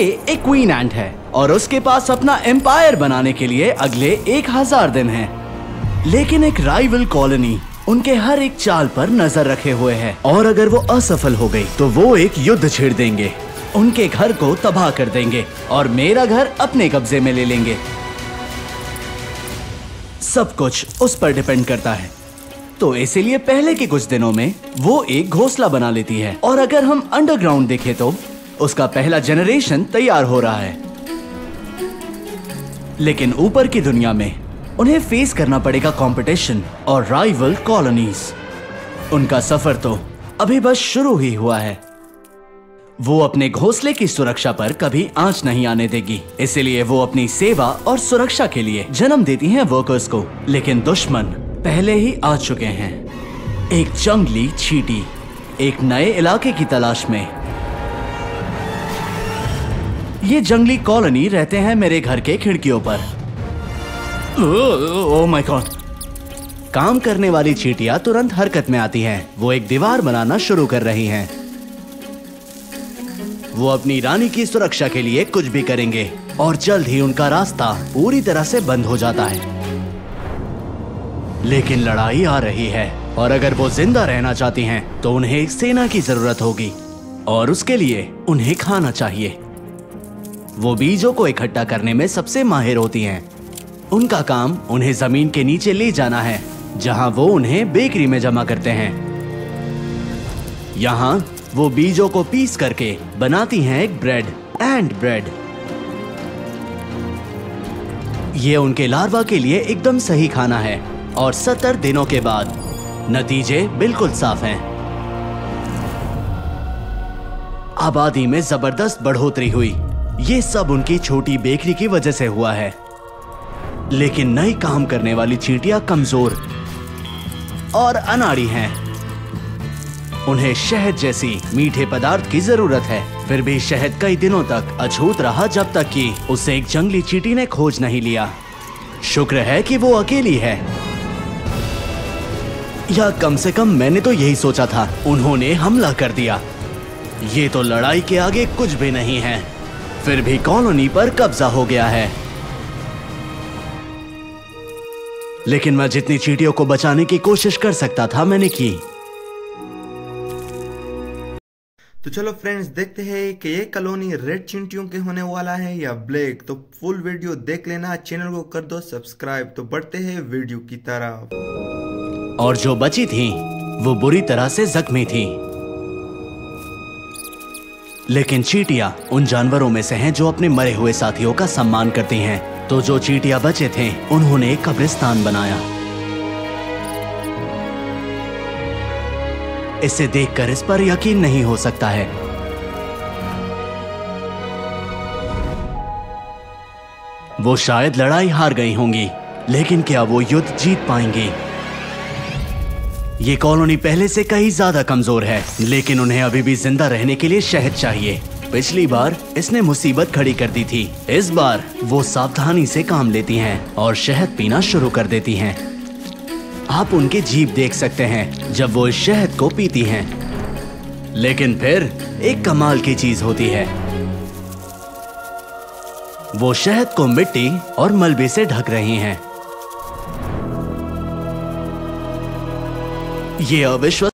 एक क्वीन एंट है और उसके पास अपना एम्पायर बनाने के लिए अगले 1000 दिन हैं। लेकिन एक राइवल कॉलोनी उनके हर एक चाल पर नजर रखे हुए है और अगर वो असफल हो गई तो वो एक युद्ध छेड़ देंगे, उनके घर को तबाह कर देंगे और मेरा घर अपने कब्जे में ले लेंगे। सब कुछ उस पर डिपेंड करता है। तो इसीलिए पहले के कुछ दिनों में वो एक घोंसला बना लेती है और अगर हम अंडरग्राउंड देखें तो उसका पहला जनरेशन तैयार हो रहा है। लेकिन ऊपर की दुनिया में उन्हें फेस करना पड़ेगा कंपटीशन और राइवल कॉलोनीज। उनका सफर तो अभी बस शुरू ही हुआ है। वो अपने घोंसले की सुरक्षा पर कभी आंच नहीं आने देगी, इसलिए वो अपनी सेवा और सुरक्षा के लिए जन्म देती हैं वर्कर्स को। लेकिन दुश्मन पहले ही आ चुके हैं। एक जंगली चींटी एक नए इलाके की तलाश में। ये जंगली कॉलोनी रहते हैं मेरे घर के खिड़कियों पर। Oh my God! काम करने वाली चींटियां तुरंत हरकत में आती हैं। वो एक दीवार बनाना शुरू कर रही हैं। वो अपनी रानी की सुरक्षा के लिए कुछ भी करेंगे और जल्द ही उनका रास्ता पूरी तरह से बंद हो जाता है। लेकिन लड़ाई आ रही है और अगर वो जिंदा रहना चाहती हैं तो उन्हें एक सेना की जरूरत होगी और उसके लिए उन्हें खाना चाहिए। वो बीजों को इकट्ठा करने में सबसे माहिर होती हैं। उनका काम उन्हें जमीन के नीचे ले जाना है जहां वो उन्हें बेकरी में जमा करते हैं। यहाँ वो बीजों को पीस करके बनाती हैं एक ब्रेड एंड ब्रेड। ये उनके लार्वा के लिए एकदम सही खाना है और 70 दिनों के बाद नतीजे बिल्कुल साफ हैं। आबादी में जबरदस्त बढ़ोतरी हुई। ये सब उनकी छोटी बेकरी की वजह से हुआ है। लेकिन नई काम करने वाली चींटियां कमजोर और अनाड़ी हैं। उन्हें शहद जैसी मीठे पदार्थ की जरूरत है। फिर भी शहद कई दिनों तक अछूत रहा जब तक कि उसे एक जंगली चींटी ने खोज नहीं लिया। शुक्र है कि वो अकेली है, या कम से कम मैंने तो यही सोचा था। उन्होंने हमला कर दिया। ये तो लड़ाई के आगे कुछ भी नहीं है। फिर भी कॉलोनी पर कब्जा हो गया है। लेकिन मैं जितनी चींटियों को बचाने की कोशिश कर सकता था मैंने की। तो चलो फ्रेंड्स, देखते हैं कि ये कॉलोनी रेड चींटियों के होने वाला है या ब्लैक। तो फुल वीडियो देख लेना, चैनल को कर दो सब्सक्राइब। तो बढ़ते हैं वीडियो की तरफ। और जो बची थी वो बुरी तरह से जख्मी थी। लेकिन चींटियां उन जानवरों में से हैं जो अपने मरे हुए साथियों का सम्मान करती हैं। तो जो चींटियां बचे थे उन्होंने एक कब्रिस्तान बनाया। इसे देखकर इस पर यकीन नहीं हो सकता है। वो शायद लड़ाई हार गई होंगी, लेकिन क्या वो युद्ध जीत पाएंगी? ये कॉलोनी पहले से कहीं ज्यादा कमजोर है, लेकिन उन्हें अभी भी जिंदा रहने के लिए शहद चाहिए। पिछली बार इसने मुसीबत खड़ी कर दी थी। इस बार वो सावधानी से काम लेती हैं और शहद पीना शुरू कर देती हैं। आप उनके जीभ देख सकते हैं जब वो इस शहद को पीती हैं। लेकिन फिर एक कमाल की चीज होती है। वो शहद को मिट्टी और मलबे से ढक रही हैं। ये अविश्वसनीय